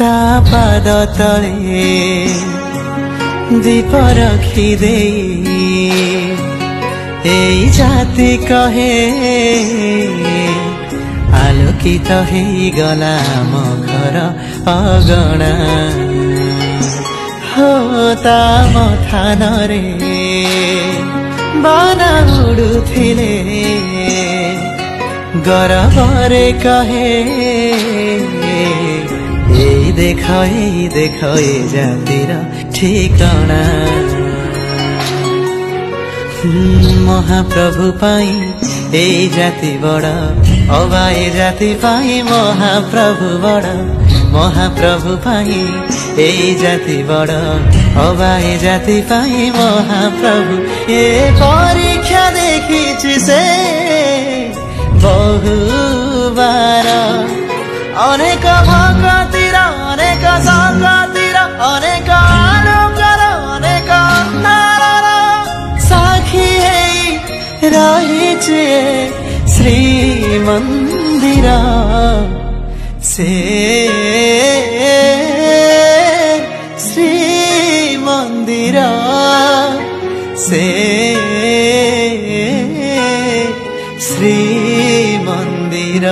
ता पाद तले दीप रखिदे एई जाति कहे आलोकित हे गला मो घर अगणा हो ता मथान रे बाना उड़ुथिले गरबरे कहे एई देख ए जातिर ठिकाना महाप्रभु पाई ए जाति बड़ अबा ए जाति पाई महाप्रभु बड़ महाप्रभु पाई ए जाति बड़ अबा ए जाति पाई महाप्रभु ए परीक्षा देखी से बहुबार अनेक भगतिर अनेक संगतिर अनेक आलोकर अनेक नारर साखी रही श्री मंदिर से श्री मंदिर से श्री मंदिर।